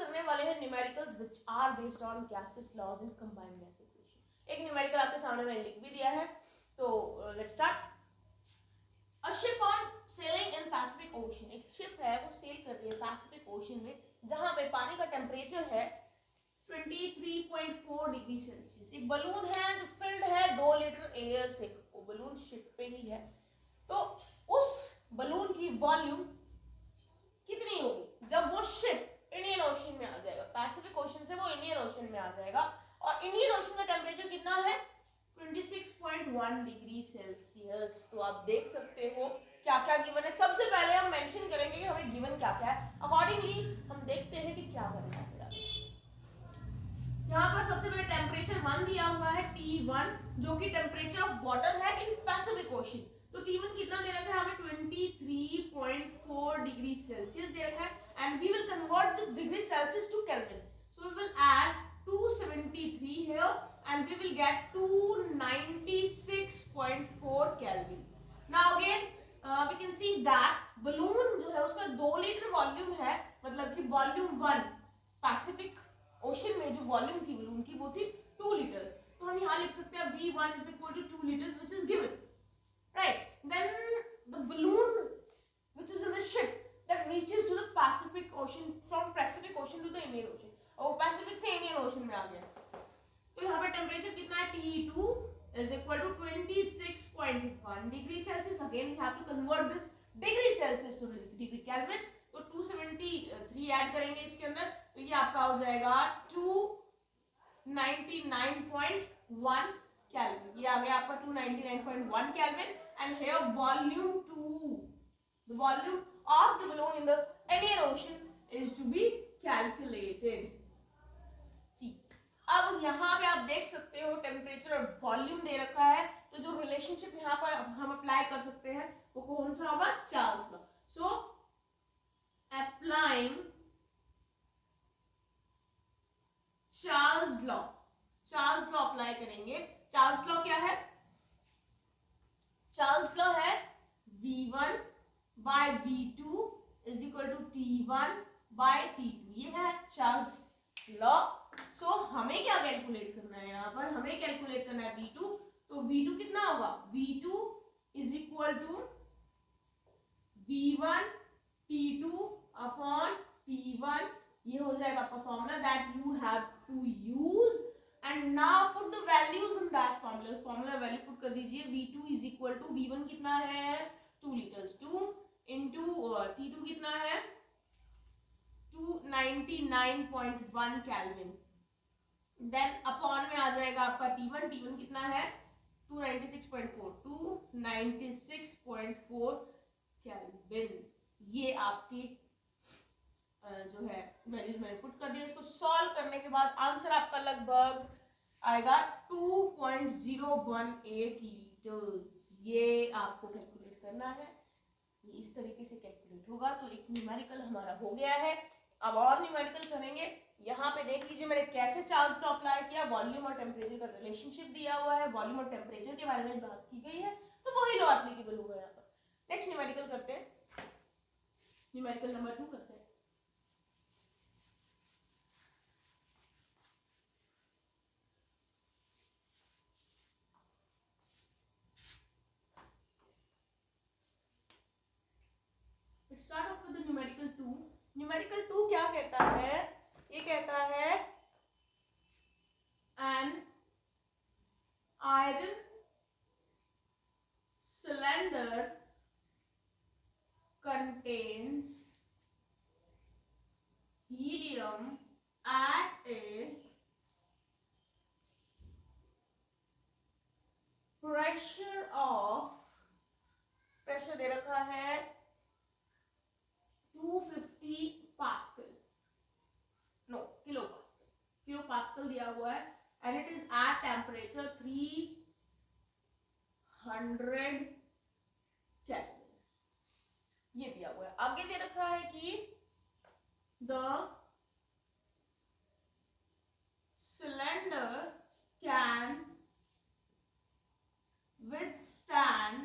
करने वाले हैं numericals which are based on gases laws in combined gas equation. एक न्यूमेरिकल आपके सामने मैंने लिख भी दिया है, तो let's start. A ship on sailing in Pacific Ocean, एक शिप है वो सेल कर रही है पैसिफिक ओशन में, जहां पे पानी का टेम्परेचर है 23.4 डिग्री सेल्सियस। एक बलून है जो फिल्ड है 2 लीटर एयर से, वो बलून शिप पे ही है। तो उस बलून की वॉल्यूम कितनी होगी जब वो शिप इंडियन ओशन में आ जाएगा? पैसिफिक ओशन से वो इंडियन ओशन में आ जाएगा, और इंडियन ओशन का टेम्परेचर कितना है? 26.1 डिग्री सेल्सियस। तो आप देख सकते हो क्या क्या गिवन है। सबसे पहले हम मेंशन करेंगे कि हमें गिवन क्या क्या है, अकॉर्डिंगली हम देखते हैं कि क्या करना है। यहाँ पर सबसे पहले टेम्परेचर 1 दिया हुआ है, T1, जो कि टेम्परेचर ऑफ वाटर है इन पैसिफिक ओशन। तो T1 कितना दे रखा है हमें? 23.4 डिग्री सेल्सियस दे रखा है, and we will convert this degree Celsius to Kelvin. So we will add 273 here and we will get 296.4 Kelvin. Now again we can see that balloon जो है उसका 2 लीटर वॉल्यूम है, मतलब कि वॉल्यूम 1 पैसिफिक ओशन में जो volume थी balloon की वो थी 2 लीटर। तो हम यहाँ लिख सकते हैं V1 is equal to 2 liters which is given, right? Then the balloon which is in the ship that reaches to the Pacific Ocean, from Pacific Ocean to the Indian Ocean, और Pacific से Indian ocean में आ गया। तो यहाँ पे temperature कितना है? T2 is equal to 26.1 degree Celsius. Again you have to convert this degree Celsius two degree kelvin. तो 273 ऐड करेंगे इसके अंदर, तो ये आपका हो जाएगा 299.1 केल्विन। ये आ गया आपका 299.1 kelvin. And here volume 2, the volume of the balloon in the Indian Ocean is to be calculated. See, अब यहाँ पे आप देख सकते हो टेम्परेचर और वॉल्यूम दे रखा है, तो जो रिलेशनशिप यहाँ पर हम अप्लाई कर सकते हैं वो कौन सा होगा? Charles law. So applying Charles law, Charles law apply करेंगे। चार्ल्स लॉ क्या है? चार्ल्स लॉ है V1 by V2 is equal to T1 by T2। ये है चार्ल्स लॉ। सो हमें क्या कैलकुलेट करना है? यहाँ पर हमें कैलकुलेट करना है V2। तो V2 कितना होगा? V2 is equal to V1 T2 upon T1। ये हो जाएगा आपका formula that you have to use, and now put the values in that formula. Formula value put कर दीजिए। V2 is equal to V1 कितना है? 2 लीटर्स, 2 इंटू T2 कितना है? 299.1 केल्विन। देन अपॉन में आ जाएगा आपका T1, T1 कितना है? 296.4, 296.4 केल्विन। ये आपकी जो है वैल्यूज मैंने पुट कर दिया। इसको सॉल्व करने के बाद आंसर आपका लगभग आएगा 2.018 लीटर्स। ये आपको कैलकुलेट करना है, ये इस तरीके से कैलकुलेट होगा। तो एक न्यूमेरिकल हमारा हो गया है। अब और न्यूमेरिकल करेंगे। यहाँ पे देख लीजिए मैंने कैसे चार्ल्स लॉ अप्लाई किया। वॉल्यूम और टेम्परेचर का रिलेशनशिप दिया हुआ है, वॉल्यूम और टेम्परेचर के बारे में बात की गई है, तो वही लॉ एप्लीकेबल होगा यहाँ पर। नेक्स्ट न्यूमेरिकल करते हैं, न्यूमेरिकल नंबर 2 करते हैं। Start of with numerical 2। Numerical 2 क्या कहता है? ये कहता है an iron cylinder contains helium at a pressure of, pressure दे रखा है 250 pascal, no kilo pascal, kilo pascal दिया हुआ है, and it is at temperature 300 kelvin. ये दिया हुआ है। आगे दे रखा है कि the cylinder can withstand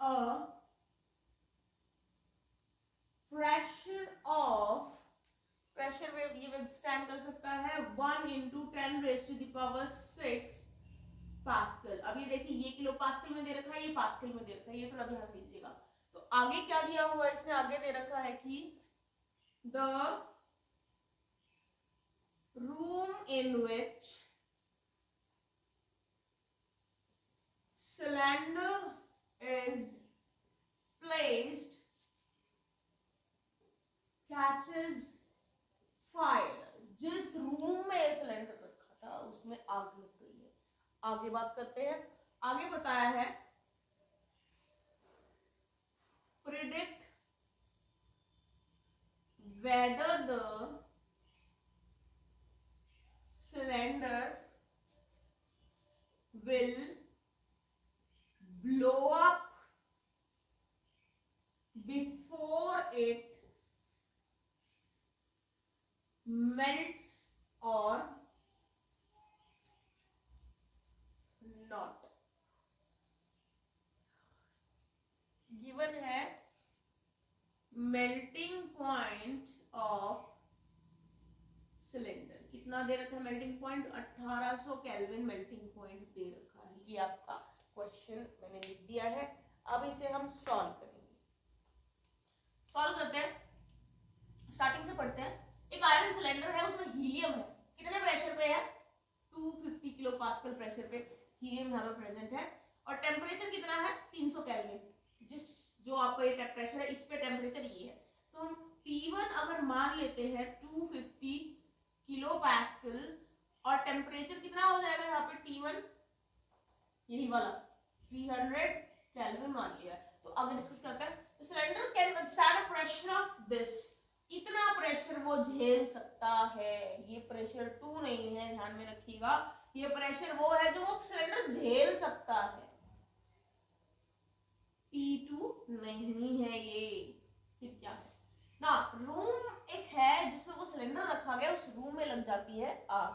a pressure of pressure ये विथस्टैंड कर सकता है 1 इंटू 10⁻⁶ पास्कल। अब ये देखिए ये किलो पास्कल में दे रखा है, ये पास्कल में दे रखा है, ये थोड़ा ध्यान दीजिएगा। तो आगे क्या दिया हुआ है इसने, आगे दे रखा है कि the room in which cylinder is placed catches fire. जिस रूम में सिलेंडर रखा था उसमें आग लग गई है। आगे बात करते हैं, आगे बताया है predict whether the cylinder will blow up before it melts or not। given है melting point of सिलेंडर, कितना दे रखा है melting point, 1800 kelvin melting point दे रखा है। ये आपका क्वेश्चन मैंने लिख दिया है। अब इसे हम सॉल्व करेंगे। सॉल्व करते हैं, स्टार्टिंग से पढ़ते हैं। एक आयरन सिलेंडर है, उसमें हीलियम है, कितने प्रेशर पे है, 250 किलो पास्कल प्रेशर पे हीलियम यहाँ पे प्रेजेंट है, और टेम्परेचर कितना है 300 केल्विन। जो आपका ये प्रेशर है इस पे टेम्परेचर ये है। तो हम T1 अगर मान लेते हैं 250 किलो पास्कल, और टेम्परेचर कितना हो जाएगा यहाँ पे T1, यही वाला 300 केल्विन मान लिया। तो आगे डिस्कस करते हैं। Cylinder can withstand a pressure of this, इतना प्रेशर वो झेल सकता है। ये प्रेशर 2 नहीं है, ध्यान में रखिएगा, ये प्रेशर वो है जो वो सिलेंडर झेल सकता है, T2 नहीं है ये। फिर क्या है ना, रूम एक है जिसमें वो सिलेंडर रखा गया, उस रूम में लग जाती है आग।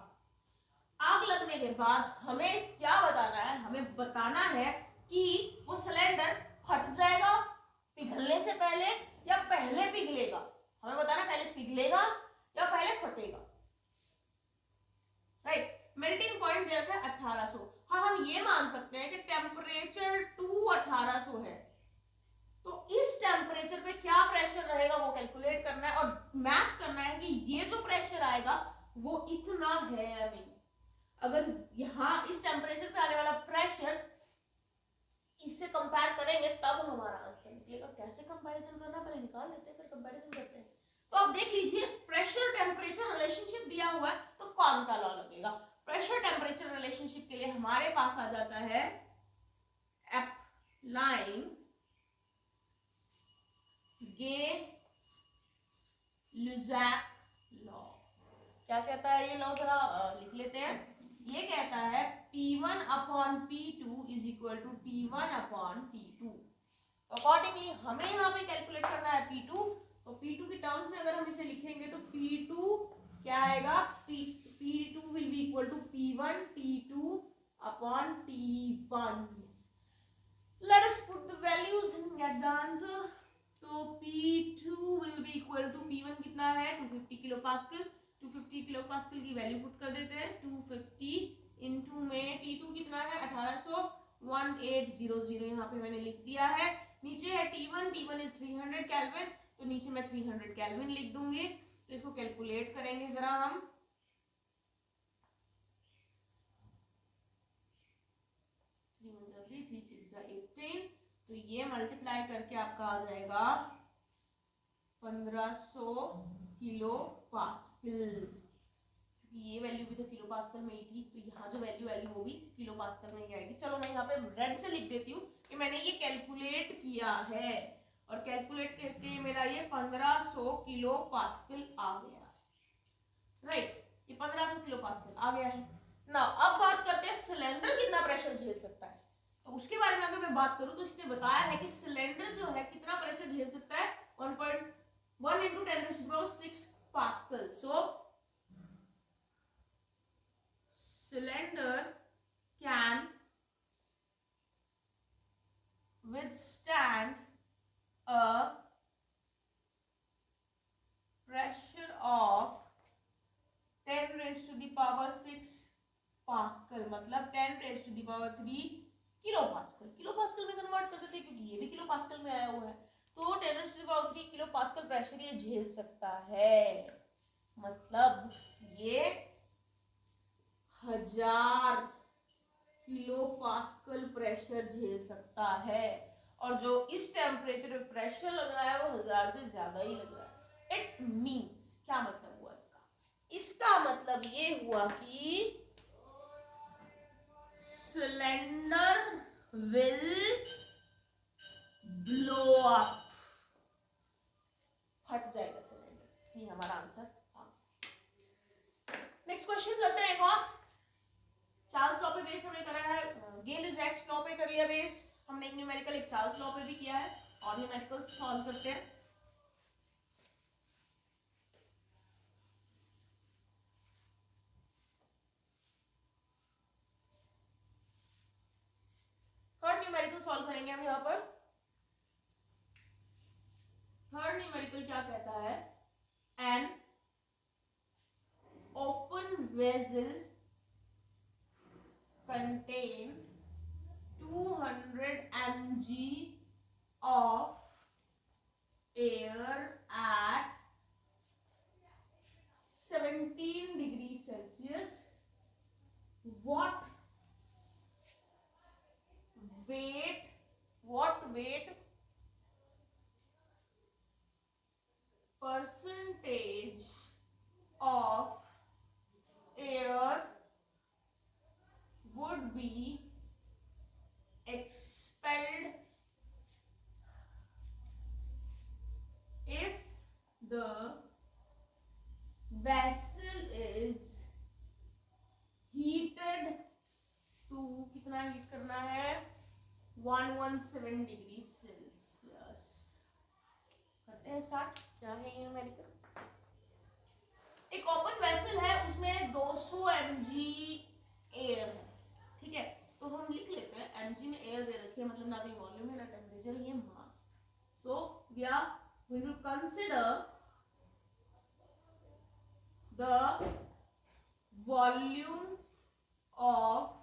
आग लगने के बाद हमें क्या बताना है, हमें बताना है कि वो सिलेंडर फट जाएगा पिघलने से पहले या पहले पिघलेगा। हमें बताना पहले पिघलेगा या पहले फटेगा, राइट। मेल्टिंग पॉइंट दे रखा है 1800। हाँ, हम ये मान सकते हैं कि टेम्परेचर 1800 है, तो इस टेम्परेचर पे क्या प्रेशर रहेगा वो कैलकुलेट करना है और मैच करना है कि ये जो प्रेशर आएगा वो इतना है या नहीं। अगर यहाँ इस टेम्परेचर पे आने वाला प्रेशर इससे कंपेयर करेंगे तब हमारा आंसर निकलेगा। कैसे कंपैरिजन करना पहले निकाल लेते हैं, फिर कंपैरिजन करते हैं। तो आप देख लीजिए, प्रेशर टेम्परेचर रिलेशनशिप दिया हुआ है, तो कौन सा लॉ लगेगा। प्रेशर टेम्परेचर रिलेशनशिप के लिए हमारे पास आ जाता है अप्लाइंग गे-लुसाक लॉ। क्या कहता है ये लॉ, जरा लिख लेते हैं। ये कहता है P1 upon P2 is equal to T1 upon T2। Accordingly हमें यहाँ पे कैलकुलेट करना है P2, तो P2 के टर्म्स में अगर हम इसे लिखेंगे तो P2 क्या आएगा, P2 will be equal to P1 T2 upon T1। Let us put the values and get the answer. तो P2 will be equal to P1 कितना है 250 किलो पास्कल, 250 किलो पास्कल की वैल्यू पुट कर देते हैं। 250 into में T2 कितना है 1800, 1800 यहाँ पे मैंने लिख दिया है। नीचे है T1, T1 इज 300 केल्विन, तो नीचे मैं 300 केल्विन लिख दूंगी। तो इसको कैलकुलेट करेंगे जरा हम। तो ये मल्टीप्लाई करके आपका आ जाएगा 1500 किलो पास्कल। ये वैल्यू भी तो किलो पास्कल में ही थी, तो यहाँ जो वैल्यू आएगी वो भी किलो पास्कल में ही आएगी। चलो मैं यहाँ पे रेड से लिख देती हूँ कि मैंने ये कैलकुलेट किया है, और कैलकुलेट करके मेरा ये 1500 किलो पास्कल आ गया है, राइट। ये 1500 किलो पास्कल आ गया है ना। अब बात करते हैं सिलेंडर कितना प्रेशर झेल सकता है। तो उसके बारे में अगर मैं बात करूं तो इसने बताया है कि सिलेंडर जो है कितना प्रेशर झेल सकता है, 1.1 into 10⁶ pascal. So cylinder can withstand a pressure of pascal, मतलब 10⁻³ किलो पास्कल। किलो पास्कल में कन्वर्ट कर देते क्योंकि ये भी किलो पास्कल में आया हुआ है। तो 10⁻³ किलो पास्कल प्रेशर ये झेल सकता है, मतलब ये 1000 किलो पास्कल प्रेशर झेल सकता है। और जो इस टेम्परेचर पे प्रेशर लग रहा है वो 1000 से ज्यादा ही लग रहा है। इट मीन्स, क्या मतलब हुआ इसका? इसका मतलब ये हुआ कि सिलेंडर विल ब्लो अप, फट जाएगा सिलेंडर। ये हमारा आंसर था। नेक्स्ट क्वेश्चन करते हैं एक और। चार्ल्स लॉ पे बेस्ड हमने करा है, गेल-ईजेक्स लॉ पे कर लिया बेस्ड हमने, एक न्यूमेरिकल एक चार्ल्स लॉ पे भी किया है, और न्यूमेरिकल सॉल्व करते हैं। थर्ड न्यूमेरिकल सॉल्व करेंगे हम यहाँ पर। थर्ड न्यूमेरिकल क्या कहता है? An open vessel contain 200 mg of air at 17 degrees Celsius. What weight percentage of air would be expelled if the vessel is heated to, कितना हीट करना है? 117 डिग्री सेल्सियस। करते हैं स्टार्ट। क्या है ये न्यूमेरिकल? एक ओपन वेसल है, उसमें 200 mg एयर है, ठीक है? तो हम लिख लेते हैं mg में एयर दे रखी है, मतलब ना भी वॉल्यूम है ना टेम्परेचर, ये mass. So we are going to consider the volume of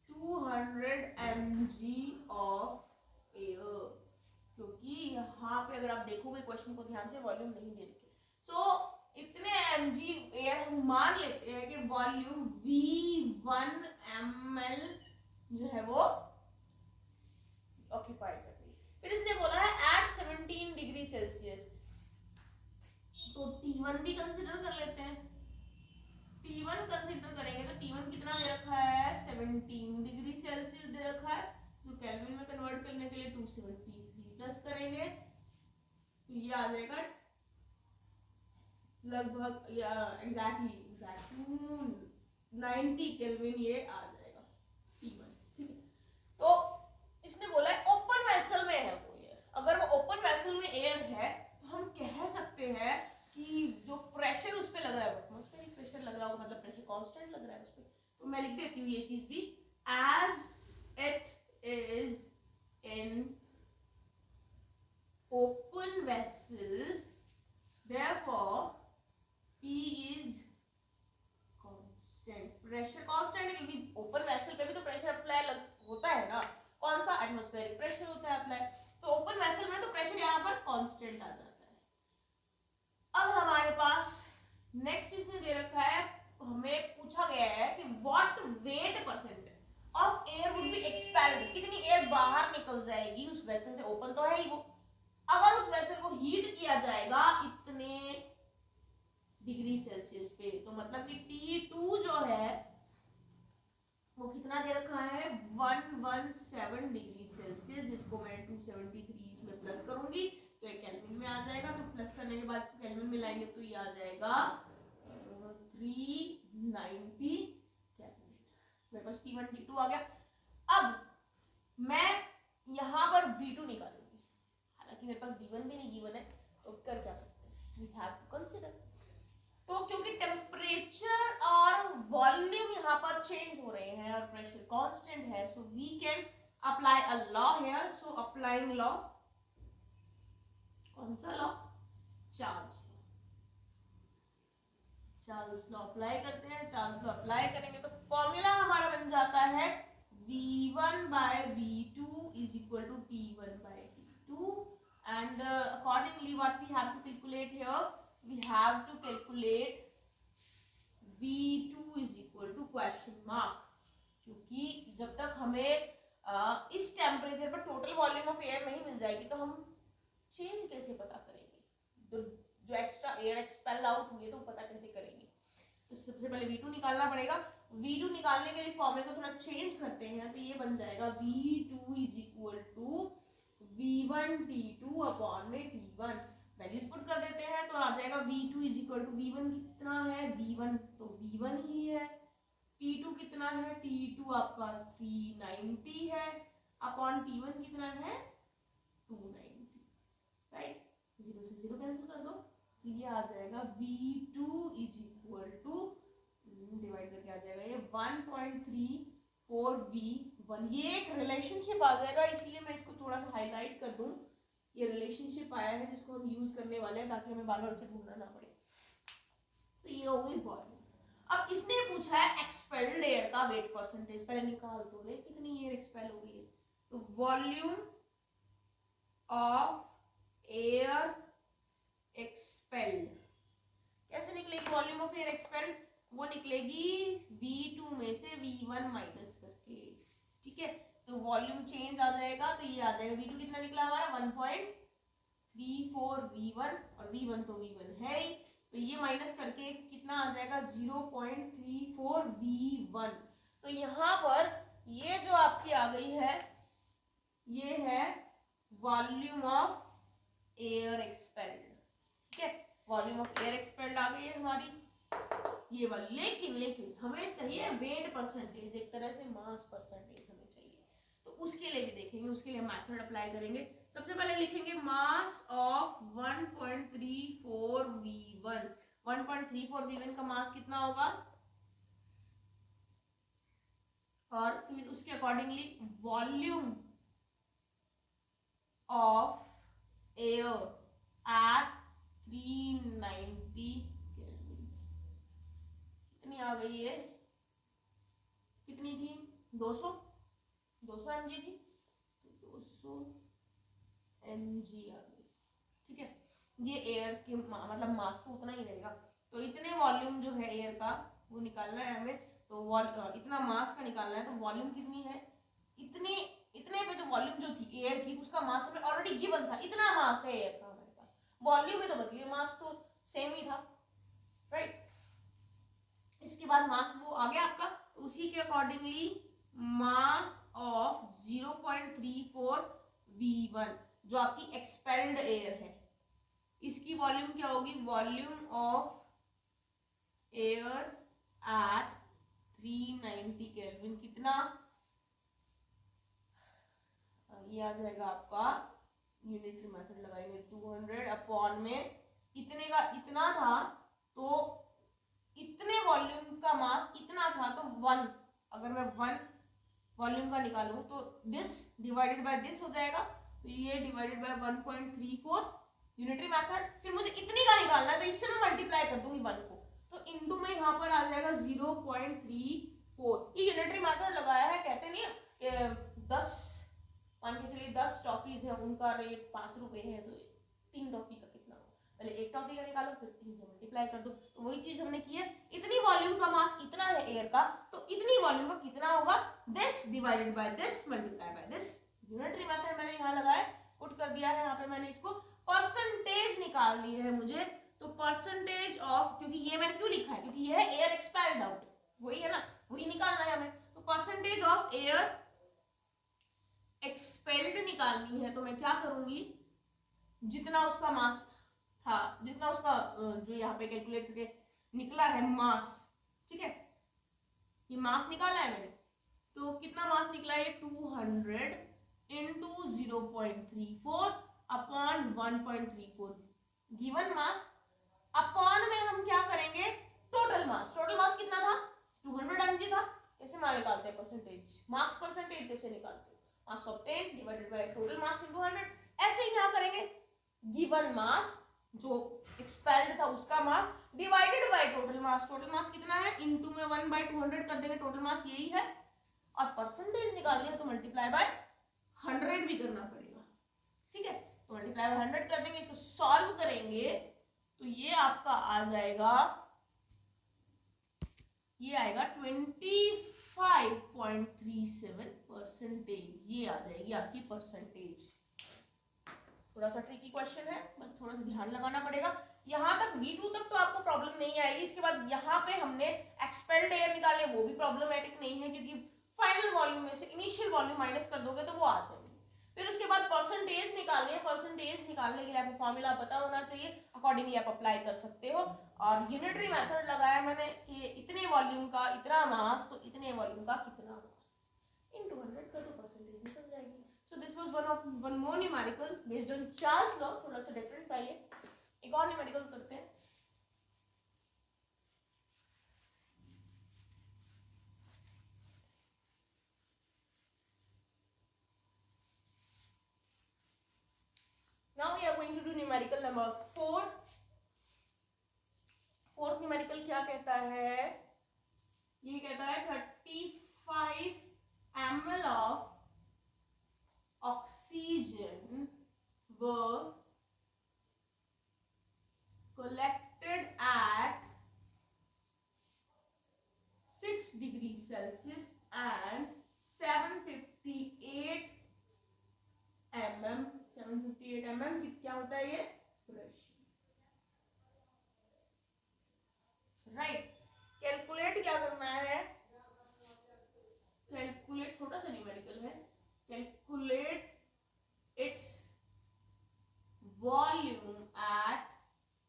200 mg of air, क्योंकि यहाँ पे अगर आप देखोगे क्वेश्चन को ध्यान से, वॉल्यूम नहीं दे रखी। सो इतने mg एयर हम मान लेते हैं कि वॉल्यूम V1 ml जो है वो ऑक्यूपाई कर रही है। फिर इसने बोला है एट 17 डिग्री सेल्सियस, तो T1 भी कंसिडर कर लेते हैं। T1 कंसिडर करेंगे तो T1 कितना दे रखा है? 17 डिग्री सेल्सियस दे रखा है। तो केल्विन में कन्वर्ट करने के लिए 273 प्लस करेंगे तो ये आ जाएगा लगभग या एग्जैक्टली 90 केल्विन ये आ जाएगा T1, ठीक है? तो इसने बोला है ओपन वेसल में है वो एयर। अगर वो ओपन वेसल में एयर है तो हम कह सकते हैं कि जो प्रेशर उस पे लग रहा है वो एटमॉस्फेरिक प्रेशर लग रहा होगा, मतलब प्रेशर कांस्टेंट लग रहा है उस पे। तो मैं लिख देती हूँ ये चीज भी, as it is in open vessel therefore P is constant। Pressure constant है क्योंकि ओपन वेसल पे भी तो प्रेशर अप्लाई होता है ना, कौन सा? एटमॉस्फेरिक प्रेशर होता है अप्लाई। तो ओपन वेसल में तो प्रेशर यहाँ पर कांस्टेंट आ जाता है। अब हमारे पास नेक्स्ट इसने दे रखा है, हमें पूछा गया है कि what wait percent of air would be expelled, कितनी एयर बाहर निकल जाएगी उस वेसल से, ओपन तो है ही वो, अगर उस वेसल को हीट किया जाएगा इतने डिग्री सेल्सियस पे। तो मतलब कि T2 जो है वो कितना दे रखा है? 117 डिग्री सेल्सियस, जिसको मैं 273 इसमें प्लस करूंगी तो ये केल्विन में आ जाएगा। तो प्लस करने के बाद केल्विन में लाएंगे तो ये आ जाएगा 390 केल्विन। मेरे पास T1 T2 आ गया। अब मैं यहाँ पर V2 निकालूंगी, हालांकि मेरे पास V1 भी नहीं गिवन है, तो कर क्या सकते हैं? We have to consider. तो क्योंकि टेम्परेचर और वॉल्यूम यहाँ पर चेंज हो रहे हैं और प्रेशर कांस्टेंट है, so we can apply a law here. So applying law, कौन सा law? Charles Charles law apply करते हैं। चार्ल्स लॉ अप्लाई करेंगे तो फॉर्मूला हमारा बन जाता है v1 by v2 is equal to t1 by t2, and accordingly what we have to calculate here, we have to calculate v2 is equal to question mark, क्योंकि जब तक हमें इस टेम्परेचर पर टोटल वॉल्यूम ऑफ एयर नहीं मिल जाएगी तो हम चेंज कैसे पता करेंगे, तो जो एक्स्ट्रा एयर एक्सपेल आउट हुई है तो पता कैसे करेंगे। तो सबसे पहले V2 निकालना पड़ेगा। V2 निकालने के लिए इस फॉर्मूले को थोड़ा चेंज करते हैं, तो ये बन जाएगा V2 is equal to V1 T2 upon में T1। वैल्यूज पुट कर देते हैं तो आ जाएगा V2 is equal to V1 कितना है, V1 तो V1 ही है, T2 कितना है, T2 आपका 390 है, अपॉन T1 कितना है 290, राइट। 0 से 0 कैंसिल कर दो, तो ये आ जाएगा V2 is equal to, divide करके आ जाएगा ये 1.34V1। ये एक रिलेशनशिप आ जाएगा, इसीलिए मैं इसको थोड़ा सा हाईलाइट कर दूं। ये रिलेशनशिप आया है जिसको हम यूज करने वाले हैं ताकि हमें बार बार उसे ढूंढना ना पड़े। तो ये हो गई वॉल्यूम। अब इसने पूछा है एक्सपेल्ड एयर का वेट परसेंटेज, पहले निकाल दो ले कितनी एयर एक्सपेल हो गई है। तो वॉल्यूम ऑफ एयर एक्सपेल्ड कैसे निकलेगी, वॉल्यूम ऑफ एयर एक्सपेल्ड वो निकलेगी V2 में से V1 माइनस करके, ठीक है। तो वॉल्यूम चेंज आ जाएगा, तो ये आ जाएगा V2 कितना निकला हमारा 1.34 V1, और V1 तो V1 है ही, तो ये माइनस करके कितना आ जाएगा 0.34 V1। तो यहाँ पर ये जो आपकी आ गई है ये है वॉल्यूम ऑफ एयर एक्सपेल्ड, ठीक है। वॉल्यूम ऑफ एयर एक्सपेल्ड आ गई है हमारी ये वाली, लेकिन हमें चाहिए वेट परसेंटेज, एक तरह से मास परसेंटेज हमें चाहिए। तो उसके लिए भी देखेंगे, उसके लिए मेथड अप्लाई करेंगे। सबसे पहले लिखेंगे मास ऑफ 1.34 V1। 1.34 V1 का मास कितना होगा, और फिर उसके accordingly volume of air at 390 kelvin कितनी आ गई है, कितनी थी 200 mg थी, तो 200 mg आ गई, ठीक है। ये एयर के मतलब मास तो उतना ही रहेगा, तो इतने वॉल्यूम जो है एयर का वो निकालना है हमें, तो इतना मास का निकालना है। तो वॉल्यूम कितनी है, इतने पे जो वॉल्यूम जो थी एयर की उसका मास हमें ऑलरेडी गिवन था, इतना मास है एयर का हमारे पास, वॉल्यूम में तो बदलिए मास तो सेम ही था, राइट। इसके बाद मास वो आ गया आपका, तो उसी के अकॉर्डिंगली मास ऑफ 0.34 V1 जो आपकी एक्सपेल्ड एयर है, इसकी वॉल्यूम क्या होगी, volume of air at 390 kelvin कितना, ये आ जाएगा आपका यूनिटरी मेथड लगाएंगे 200 अपॉन में इतने का इतना था, तो इतने वॉल्यूम का मास इतना था, तो 1 अगर मैं 1 वॉल्यूम का निकालूं तो दिस डिवाइडेड बाय दिस हो जाएगा, तो ये डिवाइडेड बाय 1.34 यूनिटरी मेथड। फिर मुझे इतनी का निकालना है तो इससे मैं मल्टीप्लाई कर दूंगी 1 को, तो इनटू में यहाँ पर आ जाएगा 0.34। ये यूनिटरी मेथड लगाया है, कहते नहीं 10 मान के चलिए 10 टॉफीज है, उनका रेट 5 रुपए है, तो 3 टॉफी का कितना हो, पहले 1 टॉफी का निकालो फिर 3 से मल्टीप्लाई कर दो। तो वही चीज हमने की है, इतनी वॉल्यूम का मास इतना है एयर का, तो इतनी वॉल्यूम का कितना होगा, this divided by this multiply by this. Unitary method मैंने यहाँ लगाया, पुट कर दिया है यहाँ पे, मैंने इसको परसेंटेज निकालनी है मुझे, तो परसेंटेज ऑफ, क्योंकि ये मैंने क्यों लिखा है, क्योंकि ये है एयर एक्सपेल्ड आउट, वही है ना, वही निकालना है हमें। तो परसेंटेज ऑफ एयर एक्सपेल्ड निकालनी है, तो मैं क्या करूंगी, जितना उसका मास था, जितना उसका जो यहाँ पे कैलकुलेट करके निकला है मास, ठीक है, ये मास निकाला है मैंने, तो कितना मास निकला है 200 into 0.34 upon 1.34 given mass, upon में हम क्या करेंगे टोटल मास। टोटल मास कितना था 200 mg था। कैसे मान निकालते हैं परसेंटेज, मार्क्स परसेंटेज कैसे निकालते हैं, marks obtain divided by total marks into 100। ऐसे ही यहाँ करेंगे गिवन मास जो एक्सपेल्ड था उसका mass divided by total mass. Total mass कितना है, इनटू में 1/200 कर देंगे, टोटल मास यही है। और परसेंटेज निकालनी है तो मल्टीप्लाई बाय 100 भी करना पड़ेगा, ठीक है। तो मल्टीप्लाई बाय 100 कर देंगे, इसको सॉल्व करेंगे तो ये आपका आ जाएगा, ये आएगा 25.37%। ये आ जाएगी आपकी परसेंटेज। थोड़ा सा ट्रिकी क्वेश्चन है, बस थोड़ा सा ध्यान लगाना पड़ेगा। यहाँ तक V2 तक तो आपको प्रॉब्लम नहीं आएगी। इसके बाद यहाँ पे हमने एक्सपेल्ड एयर निकाले, वो भी प्रॉब्लमेटिक नहीं है, क्योंकि फाइनल वॉल्यूम में से इनिशियल वॉल्यूम माइनस कर दोगे तो वो आ जाएगी। फिर उसके बाद परसेंटेज निकालनी है। परसेंटेज निकालने के लिए आपको फॉर्मूला पता होना चाहिए, अकॉर्डिंगली आप अप्लाई कर सकते हो। और यूनिटरी मेथड लगाया मैंने कि इतने वॉल्यूम का इतना मास, तो इतने वॉल्यूम का कितना मास, इनटू 100 कर दो, परसेंटेज निकल जाएगी। So this was one more numerical based on Charles law. थोड़ा सा डिफरेंट था ये। एक और न्यूमेरिकल करते हैं। Now we are going to do numerical number 4. Fourth numerical क्या कहता है, ये कहता है 35 ml of oxygen were collected at 6 degrees Celsius and 758 mm। 758 mm क्या होता है ये, प्रेशर, राइट। कैलकुलेट क्या करना है, कैलकुलेट, छोटा सा न्यूमेरिकल है, calculate its volume at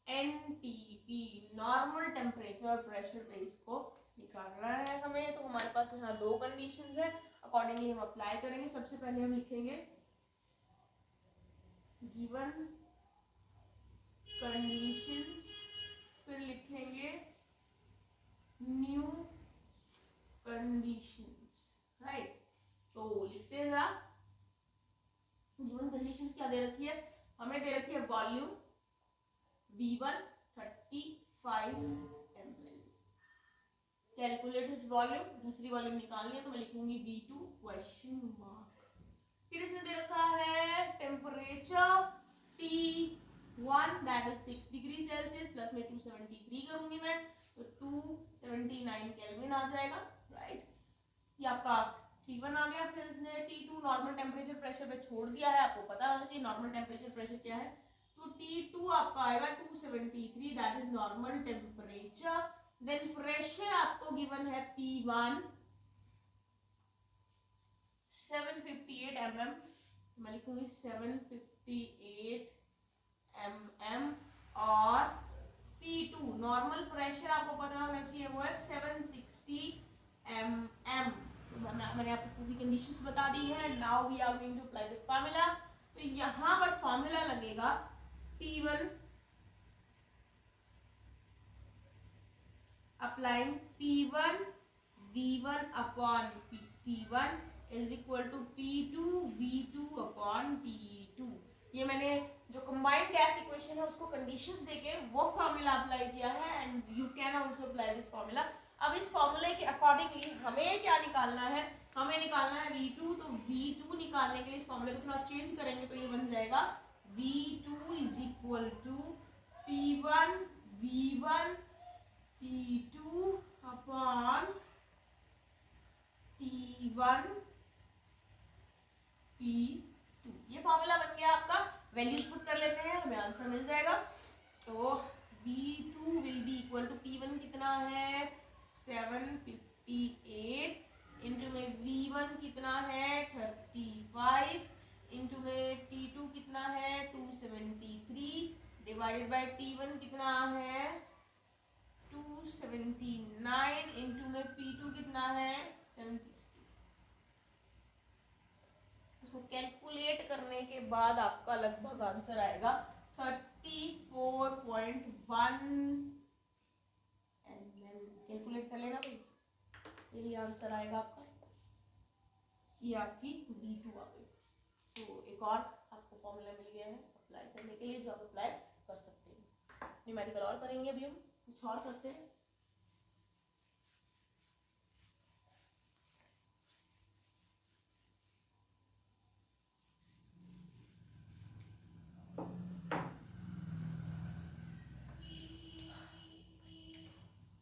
NTP, normal temperature और प्रेशर पे इसको निकालना है हमें। तो हमारे पास यहाँ दो कंडीशंस है, अकॉर्डिंगली हम अप्लाई करेंगे। सबसे पहले हम लिखेंगे गिवन कंडीशंस, फिर लिखेंगे न्यू कंडीशंस, राइट। तो लिखते हैं जरा, गिवन कंडीशंस क्या दे रखी है हमें, दे रखी है volume V1 35 ml, calculate volume, दूसरी वॉल्यूम निकालनी है तो मैं लिखूंगी V2 क्वेश्चन मार्क। फिर इसने दे रखा है temperature T1 that is 6 degree Celsius, plus में 273 करूंगी मैं, तो 279 केल्विन आ जाएगा, राइट। ये आपका T1 आ गया। फिर इसने T2 नॉर्मल टेम्परेचर प्रेशर पे छोड़ दिया है, आपको पता होना चाहिए नॉर्मल टेम्परेचर प्रेशर क्या है। तो T2 आपका आएगा 273, that is normal temperature. Then pressure आपको गिवन है P1 758 mm, मैं लिखूंगी 758 mm। और P2 नॉर्मल प्रेशर आपको पता होना चाहिए वो है 760 mm। मैंने आपको पूरी कंडीशंस बता दी है। Now we are going to apply the formula. तो यहाँ पर फार्मूला लगेगा P1 applying P1 V1 upon T1 is equal to P2 V2 upon T2। ये मैंने जो कंबाइंड गैस इक्वेशन है उसको कंडीशंस देके वो फार्मूला अप्लाई किया है, and you can also apply this formula. अब इस फार्मूले के अकॉर्डिंगली हमें क्या निकालना है, हमें निकालना है V2। तो V2 निकालने के लिए इस फार्मूले को थोड़ा चेंज करेंगे तो ये बन जाएगा V2 is equal to P1 V1 T2 upon T1 P2। ये फार्मूला बन गया आपका। वैल्यूज पुट कर लेते हैं, हमें आंसर मिल जाएगा। तो V2 will be equal to P1 कितना है 758, इंटू में V1 कितना है 35, इंटू में T2 कितना है 273, डिवाइडेड बाय T1 कितना है 279, इंटू में P2 कितना है 760। इसको कैलकुलेट करने के बाद आपका लगभग आंसर आएगा 34.1 ml। कैलकुलेट कर लेना भाई, यही आंसर आएगा आपका। ये आपकी V2 आ गई। सो एक और आपको फॉर्मूला मिल गया है अप्लाई करने के लिए, जो आप अप्लाई कर सकते हैं। न्यूमेरिकल और करेंगे, अभी हम कुछ और करते हैं।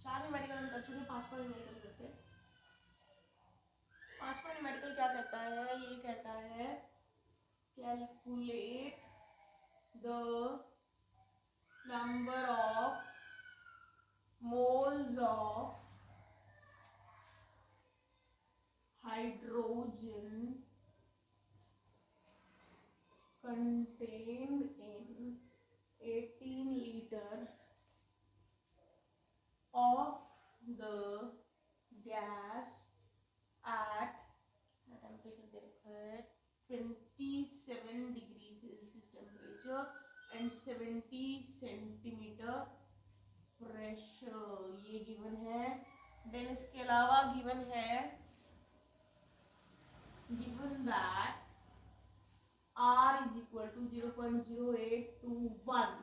चार न्यूमेरिकल हम कर चुके हैं, पांचवा न्यूमेरिकल करते हैं। पांचवा न्यूमेरिकल क्या कहता है, ये कहता है calculate the number of moles of hydrogen contained in 18 liter of the gas at temperature दे रखा है 27 degree Celsius temperature and 70 centimetre pressure, ये गिवन है। देन इसके अलावा गिवन है, given that R is equal to 0.0821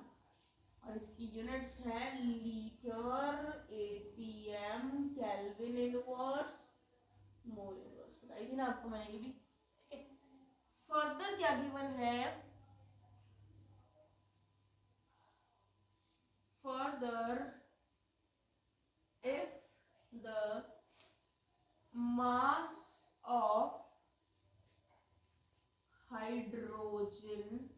और इसकी यूनिट्स हैं litre, atm, kelvin inverse, mole inverse. बताई थी ना आपको मैंने ये भी, ठीक है। फर्दर क्या गिवन है, further if the mass of hydrogen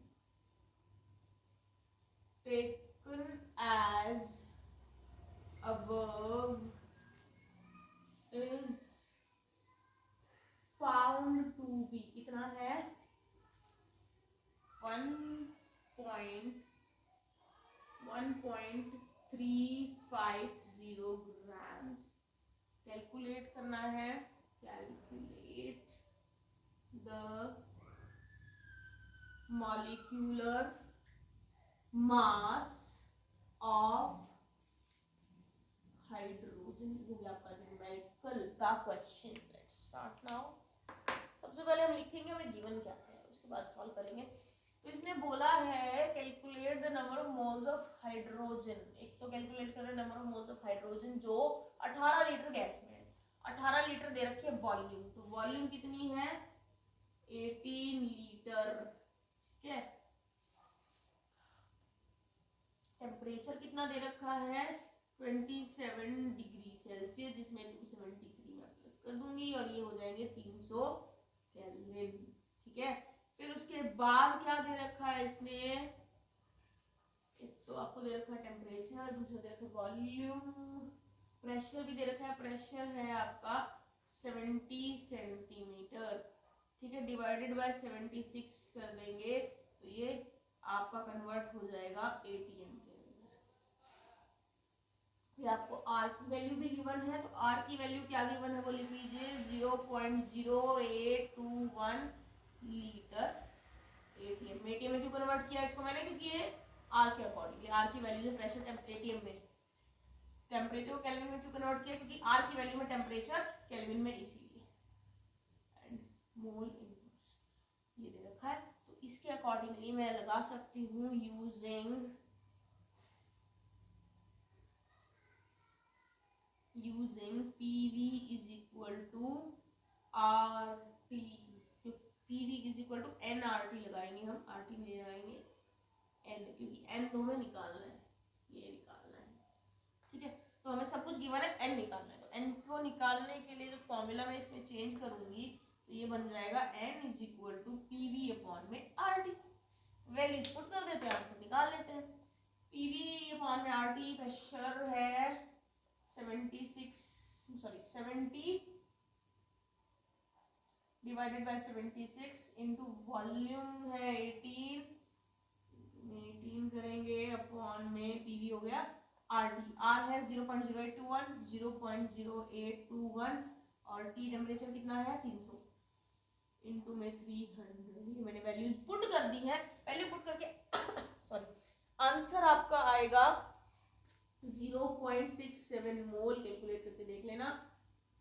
taken as above is found to be, कितना है 1.350 ग्राम्स। कैलकुलेट करना है, calculate the molecular mass of hydrogen। हो गया आपका न्यूमेरिकल का क्वेश्चन। Let's start now. सबसे पहले हम लिखेंगे हमें गिवन क्या है, उसके बाद सॉल्व करेंगे। तो इसने बोला है calculate the number of moles of hydrogen. एक तो कैलकुलेट कर रहे हैं number of moles of hydrogen जो 18 लीटर गैस में है। 18 लीटर दे रखी है वॉल्यूम, तो वॉल्यूम कितनी है 18 लीटर, ठीक है। टेम्परेचर कितना दे रखा है 27 डिग्री सेल्सियस, जिसमें 273 मैं प्लस कर दूंगी और ये हो जाएंगे 300 केल्विन, ठीक है। फिर उसके बाद क्या दे रखा है इसने, एक तो आपको दे रखा है टेम्परेचर, दूसरा दे रखा है वॉल्यूम, प्रेशर भी दे रखा है। प्रेशर है आपका 70 सेंटीमीटर, ठीक है, डिवाइडेड बाय 76 कर देंगे तो ये आपका कन्वर्ट हो जाएगा एटीएम के अंदर। फिर आपको आर की वैल्यू भी गिवन है, तो आर की वैल्यू क्या गिवन है वो लिख लीजिए 0.0821 लीटर एटीएम। एटीएम में क्यों कन्वर्ट किया इसको मैंने, क्योंकि ये आर के अकॉर्डिंगली, आर की वैल्यू जो प्रेशर एटीएम में, टेम्परेचर को केल्विन में क्यों कन्वर्ट किया, क्योंकि आर की वैल्यू में टेम्परेचर केल्विन में, इसीलिए। एंड मोल इनवर्स ये दे रखा है, तो इसके अकॉर्डिंगली मैं लगा सकती हूँ using PV is equal to RT। PV is equal to NRT लगाएंगे हम, RT नहीं लगाएंगे N, क्योंकि N तो हमें निकालना है, ये निकालना है, ठीक है। तो हमें सब कुछ गिवन है, N निकालना है। तो N को निकालने के लिए जो फॉर्मूला मैं इसमें चेंज करूंगी तो ये बन जाएगा N is equal to PV upon में RT। वैल्यूज पुट कर देते हैं, आंसर निकाल लेते हैं। PV अपॉन में RT, प्रेशर है 70 डिवाइडेड बाय 76 इंटू वॉल्यूम है 18 करेंगे अपॉन में PV हो गया RT। R है 0.0821 और T टेम्परेचर कितना है 300 इंटू में 300। ये मैंने वैल्यूज पुट कर दी है। वैल्यू पुट करके सॉरी आंसर आपका आएगा 0.67 मोल। कैलकुलेट करके देख लेना,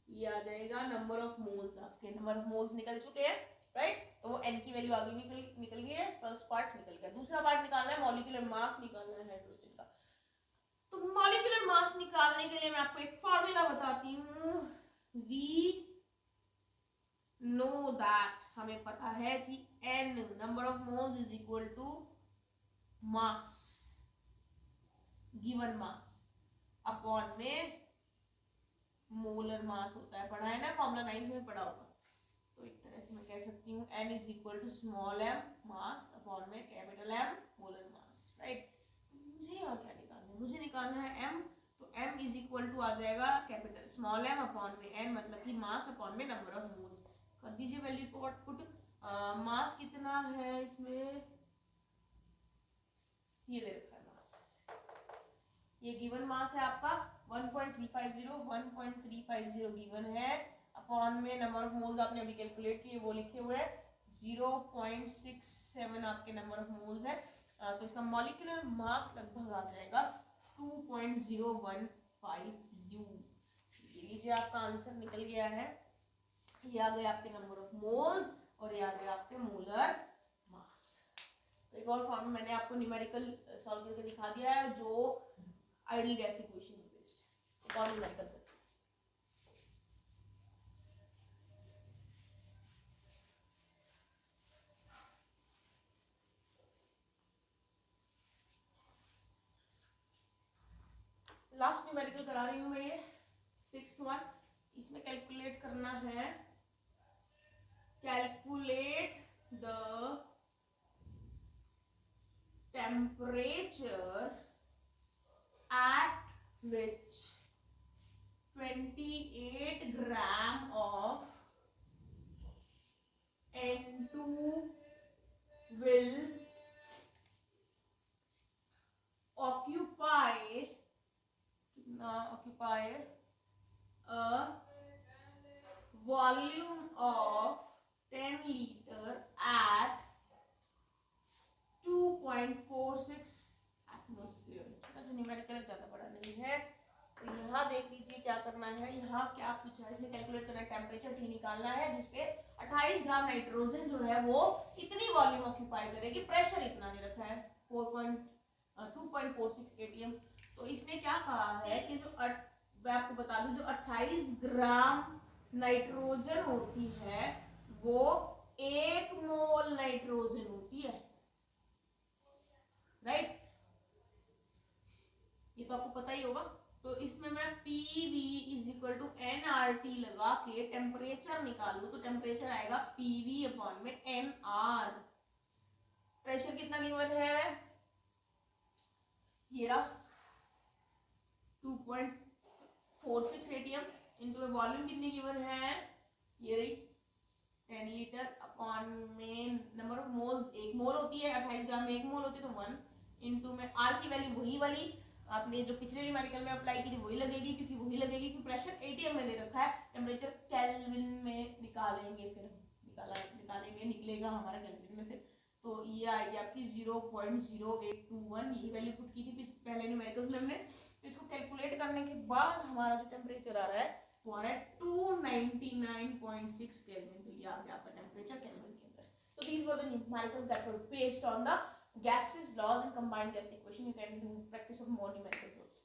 ये आ जाएगा नंबर ऑफ मोल्स। आपके नंबर ऑफ मोल्स निकल चुके हैं, राइट। तो वो N की वैल्यू आगे निकल गई है, फर्स्ट पार्ट निकल गया। दूसरा पार्ट निकालना है, मॉलिक्यूलर मास निकालना है हाइड्रोजन का। तो मॉलिक्यूलर मास निकालने के लिए मैं आपको एक फॉर्मूला बताती हूँ। वी नो दैट, हमें पता है कि n number of moles is equal to mass, given mass upon में मोलर मास होता है। पढ़ा है ना, फॉर्मूला 9 में पढ़ा होगा। तो एक तरह से मैं कह सकती हूँ n is equal to small m mass upon में capital M molar mass, right. मुझे यहाँ क्या निकालना है, मुझे निकालना है m, तो m इज इक्वल टू आ जाएगा कैपिटल स्मॉल m अपॉन में n, मतलब कि मास अपॉन में नंबर ऑफ मोल्स। कर दीजिए वैल्यू को आउटपुट। मास कितना है इसमें, ये दे रखा है मास, ये गिवन मास है आपका 1.350 गिवन है, अपॉन में नंबर ऑफ मोल्स आपने अभी कैलकुलेट किए वो लिखे हुए हैं 0.67 आपके नंबर ऑफ मोल्स है। तो इसका मॉलिक्यूलर मास लगभग आ जाएगा 2.015 U। ये लीजिए आपका आंसर निकल गया है। ये आ गए आपके नंबर ऑफ मोल्स और ये आ गए आपके मोलर मास। तो एक और फॉर्म मैंने आपको न्यूमेरिकल सॉल्व करके दिखा दिया है जो आइडियल गैस इक्वेशन बेस्ड है। एक और न्यूमेरिकल करते हैं। लास्ट न्यूमेरिकल करा रही हूँ मैं, ये 6th वन। इसमें कैलकुलेट करना है, calculate the temperature at which 28 gram of N2 will occupy a volume of 10 liter at 2.46 atmosphere. Numerical ज्यादा बड़ा नहीं है, तो यहाँ देख लीजिए क्या करना है। यहाँ क्या पूछा है, इसमें कैलकुलेट करना है, टेम्परेचर T निकालना है जिसपे 28 ग्राम नाइट्रोजन जो है वो इतनी वॉल्यूम ऑक्यूपाई करेगी। प्रेशर इतना नहीं रखा है 2.46 atm। तो इसने क्या कहा है कि जो मैं आपको बता दूं, जो 28 ग्राम नाइट्रोजन होती है वो 1 मोल नाइट्रोजन होती है, राइट। ये तो आपको पता ही होगा। तो इसमें मैं PV is equal to nRT लगा के टेम्परेचर निकालूं तो टेम्परेचर आएगा PV अपॉन में nR। प्रेशर कितना गिवन है, ये रहा 2.46 atm इनटू में वॉल्यूम कितनी गिवन है, ये रही 10 लीटर अपॉन में नंबर ऑफ मोल्स 1 मोल होती है, 28 ग्राम में 1 मोल होती है, तो 1 इनटू में R की वैल्यू वही वाली आपने जो पिछले न्यूमेरिकल में अप्लाई की थी वही लगेगी, क्योंकि प्रेशर ATM में दे रखा है, टेम्परेचर केल्विन में निकालेंगे, फिर निकलेगा हमारा केल्विन में फिर। तो ये आएगी आपकी 0.0821, यही वैल्यू पुट की थी पहले न्यूमेरिकल्स में हमने। तो इसको कैलकुलेट करने के बाद हमारा जो टेम्परेचर आ रहा है वो आ रहा है 299.6 केल्विन। तो ये आ गया आपका टेम्परेचर केल्विन के अंदर। So these were the numericals that were based on the gases, laws and combined gas equation. You can do practice of more numericals also.